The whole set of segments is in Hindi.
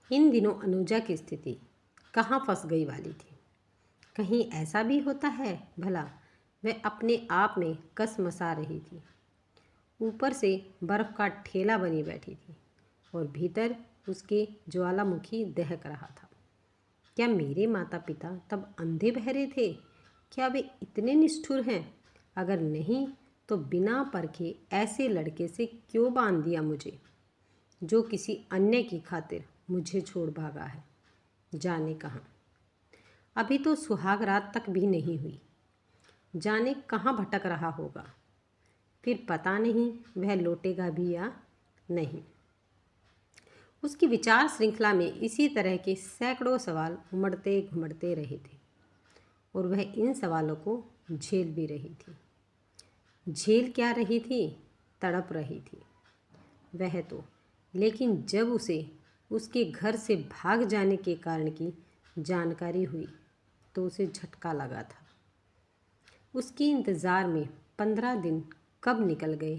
इन दिनों अनुजा की स्थिति कहाँ फंस गई वाली थी। कहीं ऐसा भी होता है भला? वह अपने आप में कसमसा रही थी। ऊपर से बर्फ का ठेला बनी बैठी थी और भीतर उसके ज्वालामुखी दहक रहा था। क्या मेरे माता पिता तब अंधे बहरे थे? क्या वे इतने निष्ठुर हैं? अगर नहीं तो बिना परखे ऐसे लड़के से क्यों बांध दिया मुझे, जो किसी अन्य की खातिर मुझे छोड़ भागा है, जाने कहाँ। अभी तो सुहाग रात तक भी नहीं हुई, जाने कहाँ भटक रहा होगा। फिर पता नहीं वह लौटेगा भी या नहीं। उसकी विचार श्रृंखला में इसी तरह के सैकड़ों सवाल उमड़ते घुमड़ते रहे थे और वह इन सवालों को झेल भी रही थी। झेल क्या रही थी? तड़प रही थी वह तो। लेकिन जब उसे उसके घर से भाग जाने के कारण की जानकारी हुई तो उसे झटका लगा था। उसके इंतज़ार में 15 दिन कब निकल गए?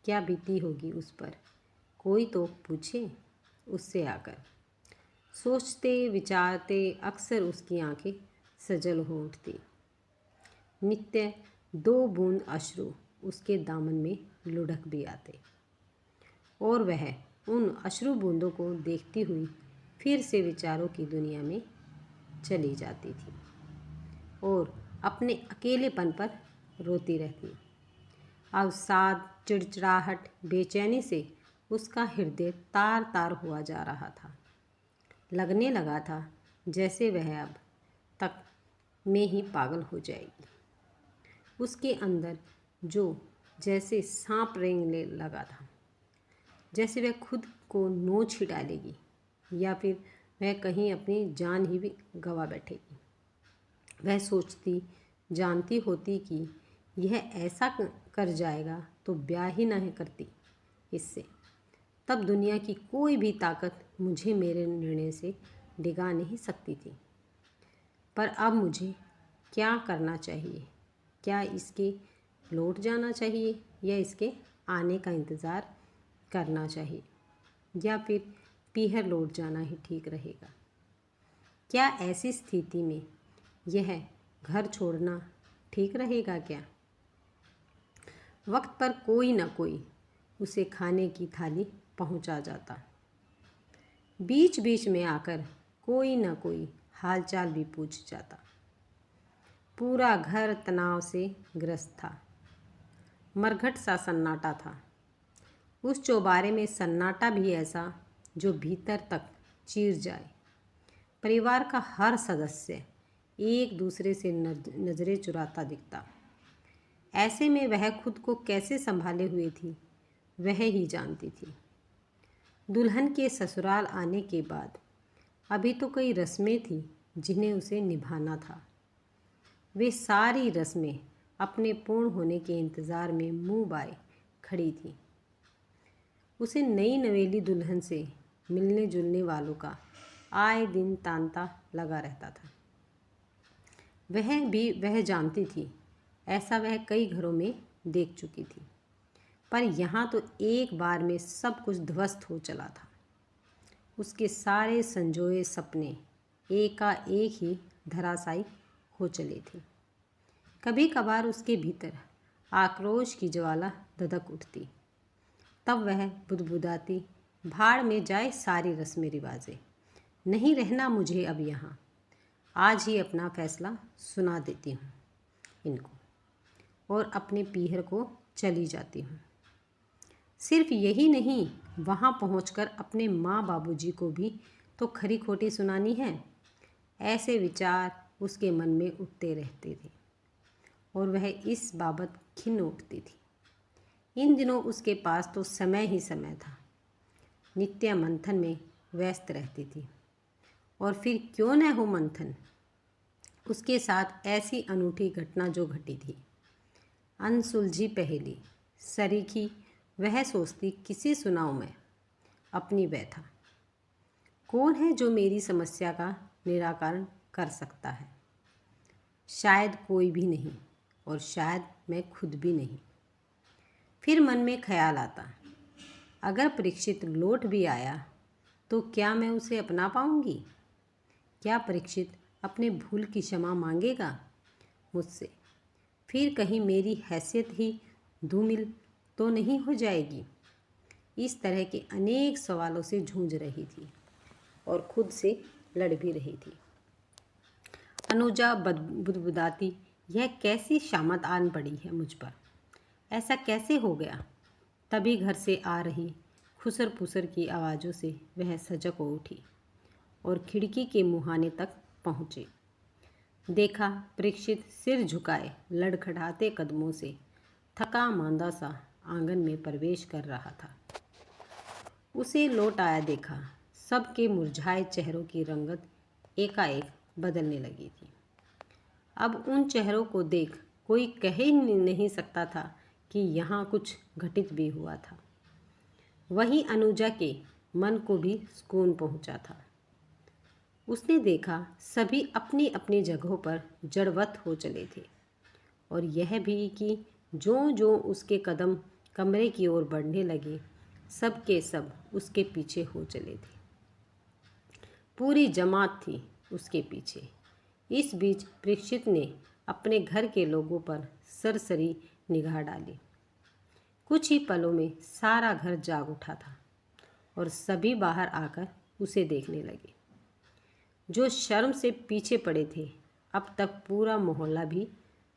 क्या बीती होगी उस पर? कोई तो पूछे उससे आकर। सोचते विचारते अक्सर उसकी आंखें सजल हो उठती। नित्य 2 बूंद अश्रु उसके दामन में लुढ़क भी आते और वह उन अश्रु बूंदों को देखती हुई फिर से विचारों की दुनिया में चली जाती थी और अपने अकेलेपन पर रोती रहती। अवसाद, चिड़चिड़ाहट, बेचैनी से उसका हृदय तार तार हुआ जा रहा था। लगने लगा था जैसे वह अब तक में ही पागल हो जाएगी। उसके अंदर जो जैसे सांप रेंगने लगा था, जैसे वह खुद को नोच ही डालेगी या फिर वह कहीं अपनी जान ही भी गंवा बैठेगी। वह सोचती जानती होती कि यह ऐसा कर जाएगा तो ब्याह ही नहीं करती इससे। तब दुनिया की कोई भी ताकत मुझे मेरे निर्णय से डिगा नहीं सकती थी। पर अब मुझे क्या करना चाहिए? क्या इसके लौट जाना चाहिए या इसके आने का इंतज़ार करना चाहिए या फिर पीहर लौट जाना ही ठीक रहेगा? क्या ऐसी स्थिति में यह घर छोड़ना ठीक रहेगा क्या? वक्त पर कोई न कोई उसे खाने की थाली पहुंचा जाता। बीच बीच में आकर कोई न कोई हालचाल भी पूछ जाता। पूरा घर तनाव से ग्रस्त था। मरघट सा सन्नाटा था। उस चौबारे में सन्नाटा भी ऐसा जो भीतर तक चीर जाए। परिवार का हर सदस्य एक दूसरे से नजरें चुराता दिखता। ऐसे में वह खुद को कैसे संभाले हुए थी वह ही जानती थी। दुल्हन के ससुराल आने के बाद अभी तो कई रस्में थी जिन्हें उसे निभाना था। वे सारी रस्में अपने पूर्ण होने के इंतज़ार में मुंह बाए खड़ी थी। उसे नई नवेली दुल्हन से मिलने जुलने वालों का आए दिन तांता लगा रहता था। वह जानती थी, ऐसा वह कई घरों में देख चुकी थी। पर यहाँ तो एक बार में सब कुछ ध्वस्त हो चला था। उसके सारे संजोए सपने एकाएक ही धराशायी हो चले थे। कभी कभार उसके भीतर आक्रोश की ज्वाला धधक उठती। तब वह बुदबुदाती, भाड़ में जाए सारी रस्में रिवाजें, नहीं रहना मुझे अब यहाँ। आज ही अपना फैसला सुना देती हूँ इनको और अपने पीहर को चली जाती हूँ। सिर्फ यही नहीं, वहाँ पहुँचकर अपने माँ बाबूजी को भी तो खरी खोटी सुनानी है। ऐसे विचार उसके मन में उठते रहते थे और वह इस बाबत खिन्न उठती थी। इन दिनों उसके पास तो समय ही समय था। नित्य मंथन में व्यस्त रहती थी। और फिर क्यों न हो मंथन? उसके साथ ऐसी अनूठी घटना जो घटी थी, अनसुलझी पहेली, सरीखी, वह सोचती किसे सुनाऊं मैं अपनी व्यथा? कौन है जो मेरी समस्या का निराकरण कर सकता है? शायद कोई भी नहीं और शायद मैं खुद भी नहीं। फिर मन में ख्याल आता, अगर परीक्षित लौट भी आया तो क्या मैं उसे अपना पाऊंगी? क्या परीक्षित अपने भूल की क्षमा मांगेगा मुझसे? फिर कहीं मेरी हैसियत ही धूमिल तो नहीं हो जाएगी? इस तरह के अनेक सवालों से जूझ रही थी और खुद से लड़ भी रही थी। अनुजा बुदबुदाती, यह कैसी शामत आन पड़ी है मुझ पर? ऐसा कैसे हो गया? तभी घर से आ रही खुसर पुसर की आवाज़ों से वह सजग हो उठी और खिड़की के मुहाने तक पहुँचे। देखा, परीक्षित सिर झुकाए लड़खड़ाते कदमों से थका मांदा सा आंगन में प्रवेश कर रहा था। उसे लौट आया देखा, सबके मुरझाए चेहरों की रंगत एकाएक बदलने लगी थी। अब उन चेहरों को देख कोई कह ही नहीं सकता था कि यहाँ कुछ घटित भी हुआ था। वहीं अनुजा के मन को भी सुकून पहुँचा था। उसने देखा सभी अपनी अपनी जगहों पर जड़वत हो चले थे और यह भी कि जो जो उसके कदम कमरे की ओर बढ़ने लगे, सब के सब उसके पीछे हो चले थे। पूरी जमात थी उसके पीछे। इस बीच परीक्षित ने अपने घर के लोगों पर सरसरी निगाह डाली। कुछ ही पलों में सारा घर जाग उठा था और सभी बाहर आकर उसे देखने लगे। जो शर्म से पीछे पड़े थे, अब तक पूरा मोहल्ला भी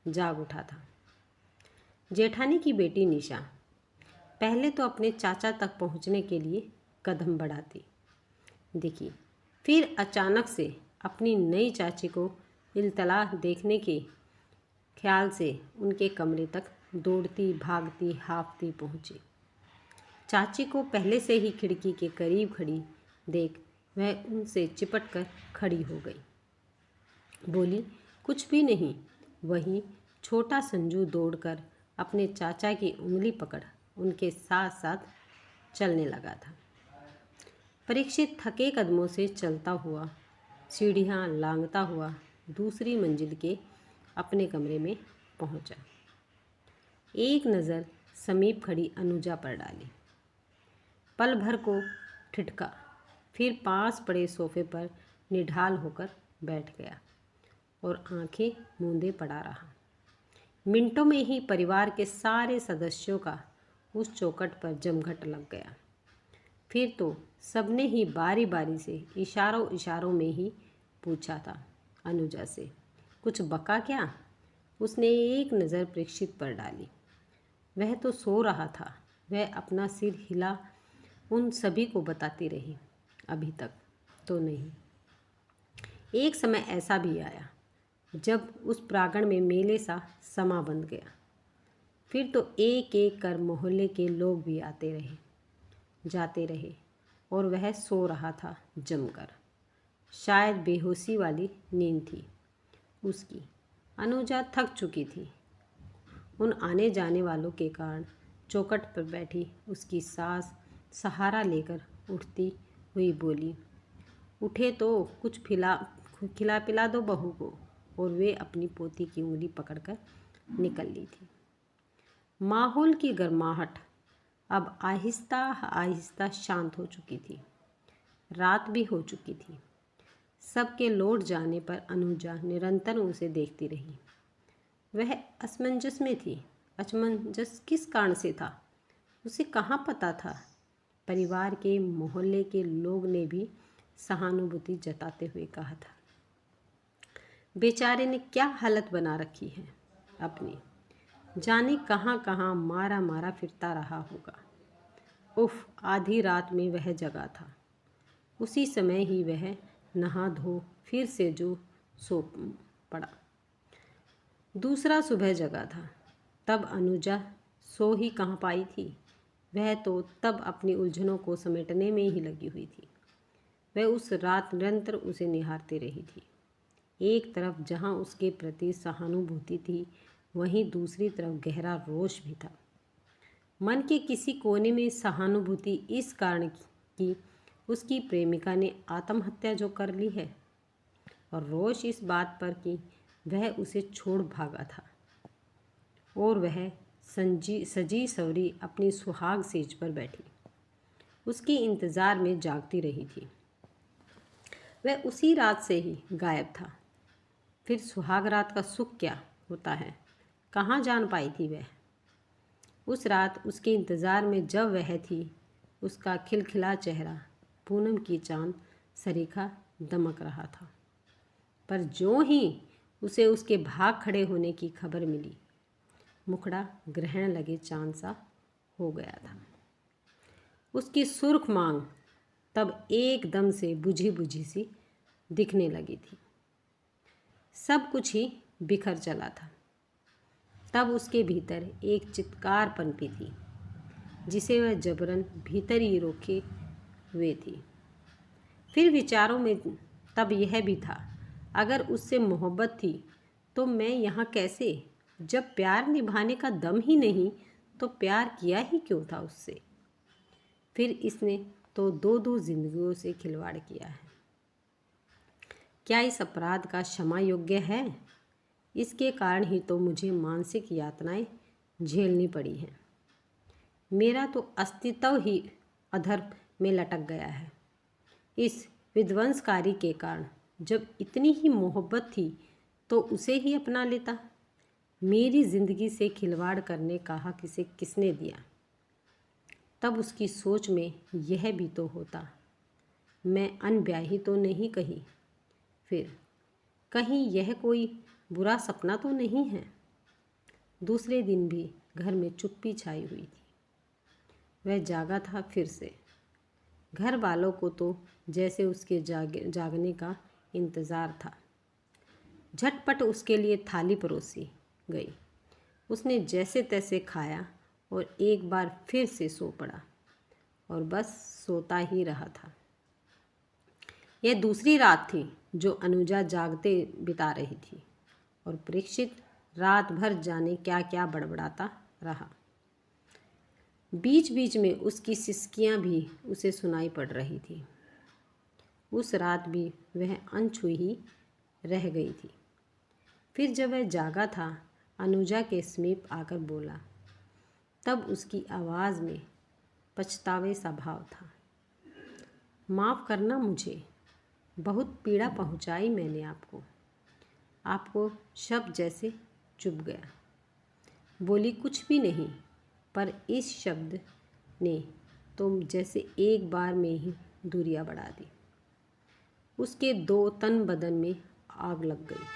जाग उठा था। जेठानी की बेटी निशा पहले तो अपने चाचा तक पहुंचने के लिए कदम बढ़ाती दिखी, फिर अचानक से अपनी नई चाची को इल्तला देखने के ख्याल से उनके कमरे तक दौड़ती भागती हाफती पहुंची। चाची को पहले से ही खिड़की के करीब खड़ी देख वह उनसे चिपट कर खड़ी हो गई। बोली, कुछ भी नहीं। वहीं छोटा संजू दौड़कर अपने चाचा की उंगली पकड़ उनके साथ साथ चलने लगा था। परीक्षित थके कदमों से चलता हुआ सीढ़ियाँ लांघता हुआ दूसरी मंजिल के अपने कमरे में पहुंचा। एक नज़र समीप खड़ी अनुजा पर डाली, पल भर को ठिठका, फिर पास पड़े सोफे पर निढाल होकर बैठ गया और आंखें मूंदे पड़ा रहा। मिनटों में ही परिवार के सारे सदस्यों का उस चौखट पर जमघट लग गया। फिर तो सबने ही बारी बारी से इशारों इशारों में ही पूछा था अनुजा से, कुछ बका क्या? उसने एक नज़र परीक्षित पर डाली। वह तो सो रहा था। वह अपना सिर हिला उन सभी को बताती रही, अभी तक तो नहीं। एक समय ऐसा भी आया जब उस प्रांगण में मेले सा समा बंध गया। फिर तो एक एक कर मोहल्ले के लोग भी आते रहे जाते रहे और वह सो रहा था जमकर। शायद बेहोशी वाली नींद थी उसकी। अनुजा थक चुकी थी। उन आने जाने वालों के कारण चौखट पर बैठी उसकी सास सहारा लेकर उठती हुई बोली, उठे तो कुछ खिला पिला दो बहू को। और वे अपनी पोती की उंगली पकड़कर निकल ली थी। माहौल की गर्माहट अब आहिस्ता आहिस्ता शांत हो चुकी थी। रात भी हो चुकी थी। सबके लौट जाने पर अनुजा निरंतर उसे देखती रही। वह असमंजस में थी। असमंजस किस कारण से था? उसे कहाँ पता था? परिवार के मोहल्ले के लोग ने भी सहानुभूति जताते हुए कहा था, बेचारे ने क्या हालत बना रखी है अपनी, जाने कहाँ कहाँ मारा मारा फिरता रहा होगा। उफ, आधी रात में वह जगा था। उसी समय ही वह नहा धो फिर से जो सो पड़ा। दूसरा सुबह जगा था। तब अनुजा सो ही कहाँ पाई थी। वह तो तब अपनी उलझनों को समेटने में ही लगी हुई थी। वह उस रात निरंतर उसे निहारती रही थी। एक तरफ जहाँ उसके प्रति सहानुभूति थी, वहीं दूसरी तरफ गहरा रोष भी था। मन के किसी कोने में सहानुभूति इस कारण कि उसकी प्रेमिका ने आत्महत्या जो कर ली है, और रोष इस बात पर कि वह उसे छोड़ भागा था और वह सजी सवरी अपनी सुहाग सेज पर बैठी उसके इंतज़ार में जागती रही थी। वह उसी रात से ही गायब था। फिर सुहाग रात का सुख क्या होता है कहाँ जान पाई थी वह। उस रात उसके इंतज़ार में जब वह थी, उसका खिलखिला चेहरा पूनम की चांद सरीखा दमक रहा था। पर जो ही उसे उसके भाग खड़े होने की खबर मिली, मुखड़ा ग्रहण लगे चांद सा हो गया था। उसकी सुर्ख मांग तब एकदम से बुझी बुझी सी दिखने लगी थी। सब कुछ ही बिखर चला था। तब उसके भीतर एक चित्कार पनपी थी, जिसे वह जबरन भीतर ही रोके हुए थी। फिर विचारों में तब यह भी था, अगर उससे मोहब्बत थी तो मैं यहाँ कैसे? जब प्यार निभाने का दम ही नहीं तो प्यार किया ही क्यों था उससे? फिर इसने तो दो दो जिंदगियों से खिलवाड़ किया है। क्या इस अपराध का क्षमा योग्य है? इसके कारण ही तो मुझे मानसिक यातनाएं झेलनी पड़ी हैं। मेरा तो अस्तित्व ही अधर्म में लटक गया है। इस विध्वंसकारी के कारण जब इतनी ही मोहब्बत थी तो उसे ही अपना लेता। मेरी जिंदगी से खिलवाड़ करने का हक इसे किसने दिया? तब उसकी सोच में यह भी तो होता, मैं अनब्याही तो नहीं कहीं, फिर कहीं यह कोई बुरा सपना तो नहीं है। दूसरे दिन भी घर में चुप्पी छाई हुई थी। वह जागा था फिर से। घर वालों को तो जैसे उसके जागने का इंतज़ार था। झटपट उसके लिए थाली परोसी गई। उसने जैसे तैसे खाया और एक बार फिर से सो पड़ा और बस सोता ही रहा था। यह दूसरी रात थी जो अनुजा जागते बिता रही थी और परीक्षित रात भर जाने क्या क्या बड़बड़ाता रहा। बीच बीच में उसकी सिसकियां भी उसे सुनाई पड़ रही थी। उस रात भी वह अनछुई ही रह गई थी। फिर जब वह जागा था, अनुजा के समीप आकर बोला। तब उसकी आवाज़ में पछतावे सा भाव था। माफ़ करना मुझे, बहुत पीड़ा पहुंचाई मैंने आपको। आपको शब्द जैसे चुभ गया। बोली कुछ भी नहीं, पर इस शब्द ने तो जैसे एक बार में ही दूरियां बढ़ा दी। उसके दो तन बदन में आग लग गई।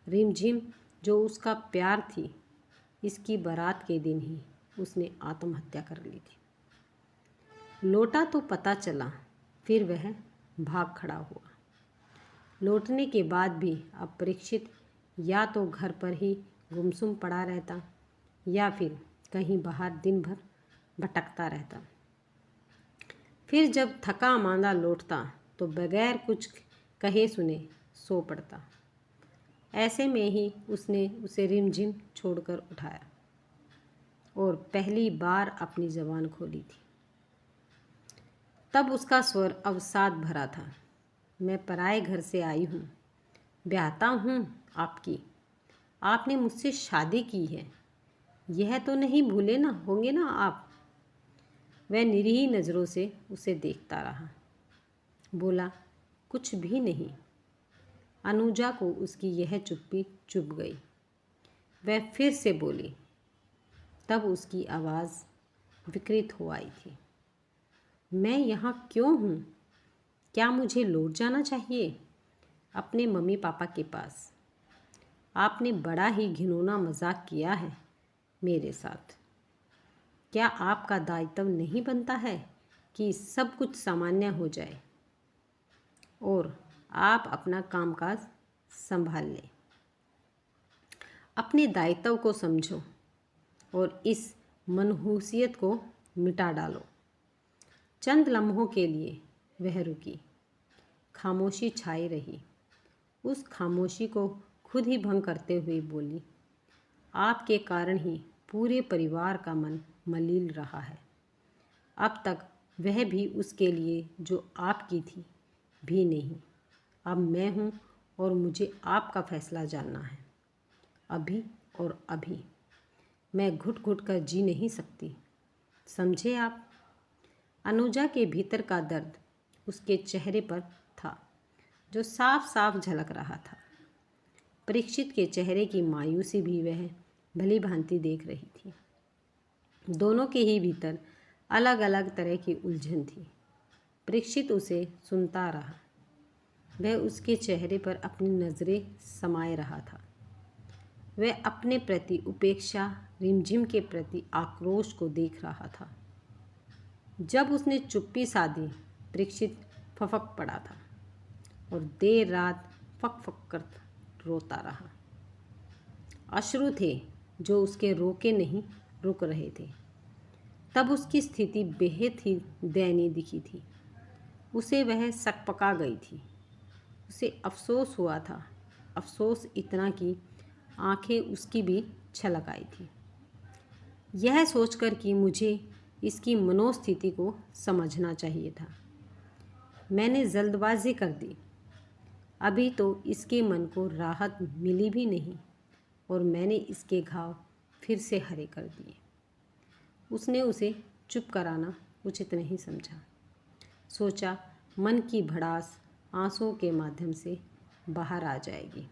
रिमझिम जो उसका प्यार थी, इसकी बारात के दिन ही उसने आत्महत्या कर ली थी। लौटा तो पता चला, फिर वह भाग खड़ा हुआ। लौटने के बाद भी अब परीक्षित या तो घर पर ही गुमसुम पड़ा रहता या फिर कहीं बाहर दिन भर भटकता रहता। फिर जब थका मांदा लौटता तो बगैर कुछ कहे सुने सो पड़ता। ऐसे में ही उसने उसे रिमझिम छोड़कर उठाया और पहली बार अपनी ज़बान खोली थी। तब उसका स्वर अवसाद भरा था। मैं पराए घर से आई हूँ, ब्याहता हूँ आपकी। आपने मुझसे शादी की है, यह तो नहीं भूले ना होंगे ना आप? वह निरीह नज़रों से उसे देखता रहा। बोला कुछ भी नहीं। अनुजा को उसकी यह चुप्पी चुभ गई। वह फिर से बोली। तब उसकी आवाज़ विकृत हो आई थी। मैं यहाँ क्यों हूँ? क्या मुझे लौट जाना चाहिए अपने मम्मी पापा के पास? आपने बड़ा ही घिनौना मजाक किया है मेरे साथ। क्या आपका दायित्व नहीं बनता है कि सब कुछ सामान्य हो जाए और आप अपना कामकाज संभाल लें? अपने दायित्व को समझो और इस मनहूसियत को मिटा डालो। चंद लम्हों के लिए वह रुकी। खामोशी छाई रही। उस खामोशी को खुद ही भंग करते हुए बोली, आपके कारण ही पूरे परिवार का मन मलिन रहा है। अब तक वह भी उसके लिए जो आपकी थी भी नहीं। अब मैं हूँ और मुझे आपका फैसला जानना है, अभी और अभी। मैं घुट घुट कर जी नहीं सकती, समझे आप? अनुजा के भीतर का दर्द उसके चेहरे पर था, जो साफ साफ झलक रहा था। परीक्षित के चेहरे की मायूसी भी वह भली भांति देख रही थी। दोनों के ही भीतर अलग अलग तरह की उलझन थी। परीक्षित उसे सुनता रहा। वह उसके चेहरे पर अपनी नज़रें समाये रहा था। वह अपने प्रति उपेक्षा, रिमझिम के प्रति आक्रोश को देख रहा था। जब उसने चुप्पी साधी, परीक्षित फफक पड़ा था और देर रात फक फक कर रोता रहा। अश्रु थे जो उसके रोके नहीं रुक रहे थे। तब उसकी स्थिति बेहद ही दयनीय दिखी थी। उसे वह सकपका गई थी। उसे अफसोस हुआ था, अफसोस इतना कि आंखें उसकी भी छलक आई थी, यह सोचकर कि मुझे इसकी मनोस्थिति को समझना चाहिए था। मैंने जल्दबाजी कर दी। अभी तो इसके मन को राहत मिली भी नहीं और मैंने इसके घाव फिर से हरे कर दिए। उसने उसे चुप कराना उचित नहीं समझा। सोचा मन की भड़ास आंसुओं के माध्यम से बाहर आ जाएगी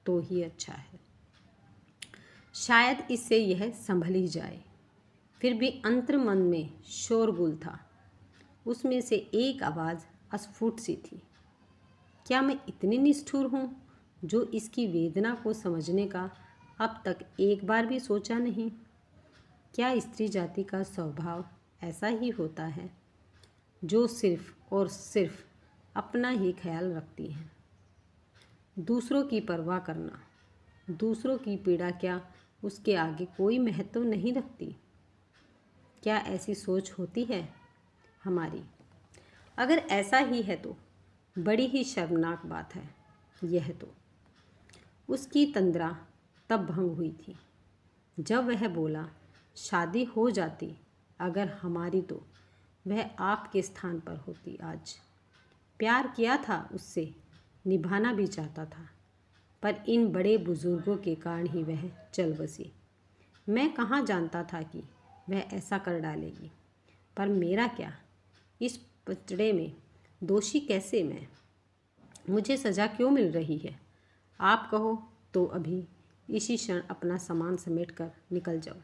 तो ही अच्छा है। शायद इससे यह संभल ही जाए। फिर भी अंतर मन में शोरगुल था। उसमें से एक आवाज़ अस्फुट सी थी। क्या मैं इतनी निष्ठुर हूँ जो इसकी वेदना को समझने का अब तक एक बार भी सोचा नहीं? क्या स्त्री जाति का स्वभाव ऐसा ही होता है जो सिर्फ और सिर्फ अपना ही ख्याल रखती है? दूसरों की परवाह करना, दूसरों की पीड़ा क्या उसके आगे कोई महत्व नहीं रखती? क्या ऐसी सोच होती है हमारी? अगर ऐसा ही है तो बड़ी ही शर्मनाक बात है यह तो। उसकी तंद्रा तब भंग हुई थी जब वह बोला, शादी हो जाती अगर हमारी तो वह आपके स्थान पर होती आज। प्यार किया था उससे, निभाना भी चाहता था, पर इन बड़े बुजुर्गों के कारण ही वह चल बसी। मैं कहाँ जानता था कि वह ऐसा कर डालेगी, पर मेरा क्या, इस पचड़े में दोषी कैसे मैं? मुझे सज़ा क्यों मिल रही है? आप कहो तो अभी इसी क्षण अपना सामान समेट कर निकल जाओ।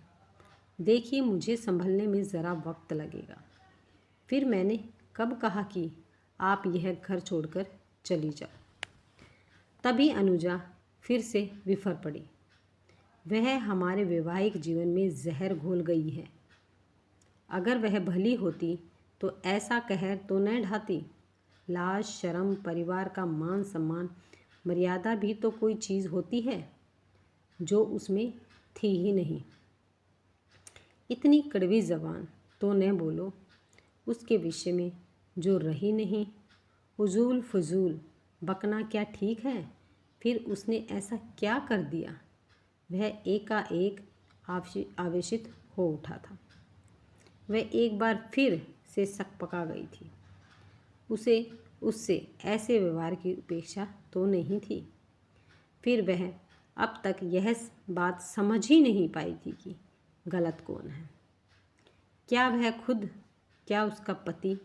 देखिए मुझे संभलने में ज़रा वक्त लगेगा। फिर मैंने कब कहा कि आप यह घर छोड़कर चली जाओ? तभी अनुजा फिर से विफर पड़ी। वह हमारे वैवाहिक जीवन में जहर घोल गई है। अगर वह भली होती तो ऐसा कहर तो न ढाती। लाज, शर्म, परिवार का मान सम्मान, मर्यादा भी तो कोई चीज़ होती है जो उसमें थी ही नहीं। इतनी कड़वी ज़बान तो न बोलो उसके विषय में जो रही नहीं। उजूल फजूल बकना क्या ठीक है? फिर उसने ऐसा क्या कर दिया? वह एकाएक आवेशित हो उठा था। वह एक बार फिर से सकपका गई थी। उसे उससे ऐसे व्यवहार की उपेक्षा तो नहीं थी। फिर वह अब तक यह बात समझ ही नहीं पाई थी कि गलत कौन है। क्या वह खुद, क्या उसका पति,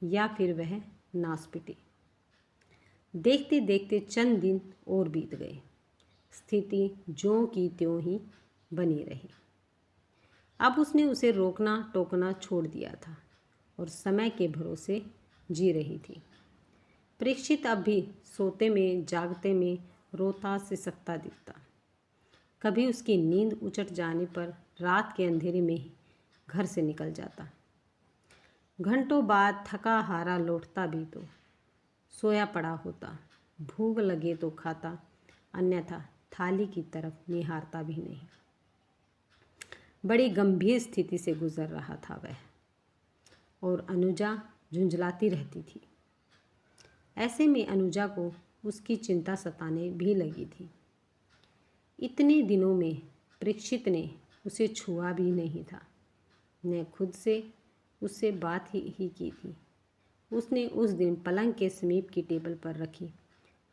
या फिर वह नासपिटी? देखते देखते चंद दिन और बीत गए। स्थिति ज्यों की त्यों ही बनी रही। अब उसने उसे रोकना टोकना छोड़ दिया था और समय के भरोसे जी रही थी। परीक्षित अब भी सोते में जागते में रोता सिसकता दिखता। कभी उसकी नींद उचट जाने पर रात के अंधेरे में ही घर से निकल जाता। घंटों बाद थका हारा लौटता भी तो सोया पड़ा होता। भूख लगे तो खाता, अन्यथा थाली की तरफ निहारता भी नहीं। बड़ी गंभीर स्थिति से गुजर रहा था वह, और अनुजा झुंझलाती रहती थी। ऐसे में अनुजा को उसकी चिंता सताने भी लगी थी। इतने दिनों में परीक्षित ने उसे छुआ भी नहीं था, न खुद से उससे बात ही की थी। उसने उस दिन पलंग के समीप की टेबल पर रखी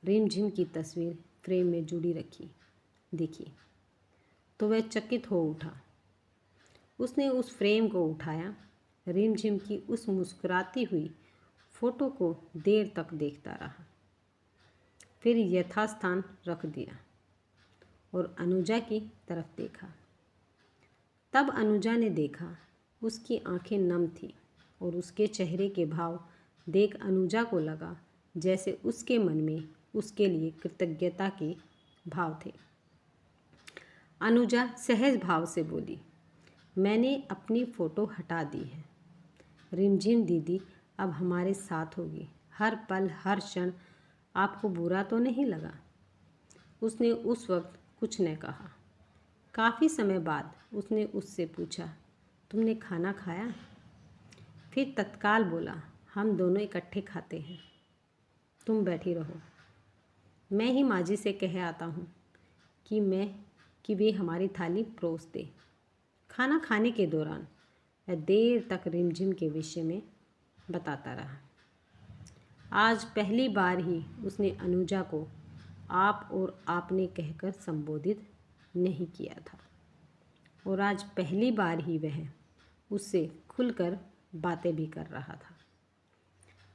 रिमझिम की तस्वीर फ्रेम में जुड़ी रखी देखी तो वह चकित हो उठा। उसने उस फ्रेम को उठाया, रिमझिम की उस मुस्कुराती हुई फोटो को देर तक देखता रहा, फिर यथास्थान रख दिया और अनुजा की तरफ देखा। तब अनुजा ने देखा उसकी आंखें नम थी और उसके चेहरे के भाव देख अनुजा को लगा जैसे उसके मन में उसके लिए कृतज्ञता के भाव थे। अनुजा सहज भाव से बोली, मैंने अपनी फ़ोटो हटा दी है। रिमझिम दीदी अब हमारे साथ होगी, हर पल हर क्षण। आपको बुरा तो नहीं लगा? उसने उस वक्त कुछ न कहा। काफ़ी समय बाद उसने उससे पूछा, तुमने खाना खाया? फिर तत्काल बोला, हम दोनों इकट्ठे खाते हैं, तुम बैठी रहो। मैं ही माँ जी से कह आता हूँ कि वे हमारी थाली परोस दे। खाना खाने के दौरान वह देर तक रिमझिम के विषय में बताता रहा। आज पहली बार ही उसने अनुजा को आप और आपने कहकर संबोधित नहीं किया था और आज पहली बार ही वह उससे खुलकर बातें भी कर रहा था।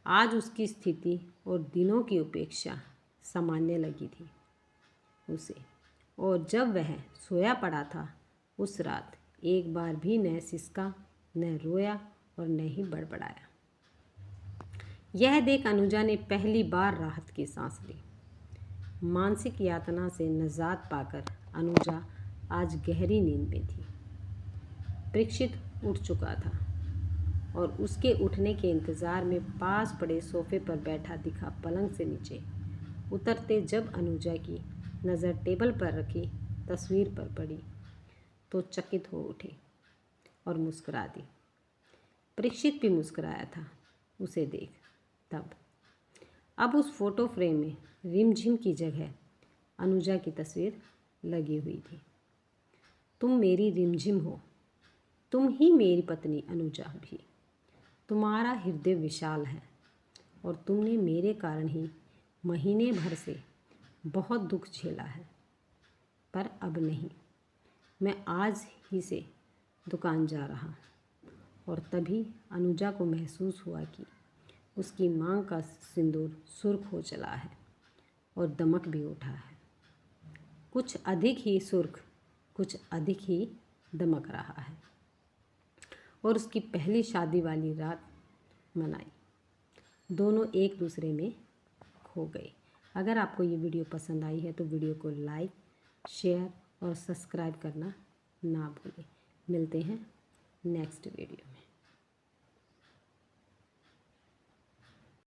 आज उसकी स्थिति और दिनों की उपेक्षा सामान्य लगी थी उसे, और जब वह सोया पड़ा था उस रात एक बार भी न सिसका, न रोया और न ही बड़बड़ाया। यह देख अनुजा ने पहली बार राहत की सांस ली। मानसिक यातना से निजात पाकर अनुजा आज गहरी नींद में थी। परीक्षित उठ चुका था और उसके उठने के इंतज़ार में पास पड़े सोफे पर बैठा दिखा। पलंग से नीचे उतरते जब अनुजा की नज़र टेबल पर रखी तस्वीर पर पड़ी तो चकित हो उठी और मुस्कुरा दी। परीक्षित भी मुस्कुराया था उसे देख। तब अब उस फोटो फ्रेम में रिमझिम की जगह अनुजा की तस्वीर लगी हुई थी। तुम मेरी रिमझिम हो, तुम ही मेरी पत्नी अनुजा भी। तुम्हारा हृदय विशाल है और तुमने मेरे कारण ही महीने भर से बहुत दुख झेला है, पर अब नहीं। मैं आज ही से दुकान जा रहा और तभी अनुजा को महसूस हुआ कि उसकी मांग का सिंदूर सुर्ख हो चला है और दमक भी उठा है। कुछ अधिक ही सुर्ख, कुछ अधिक ही दमक रहा है और उसकी पहली शादी वाली रात मनाई। दोनों एक दूसरे में खो गए। अगर आपको ये वीडियो पसंद आई है तो वीडियो को लाइक, शेयर और सब्सक्राइब करना ना भूलें। मिलते हैं नेक्स्ट वीडियो में।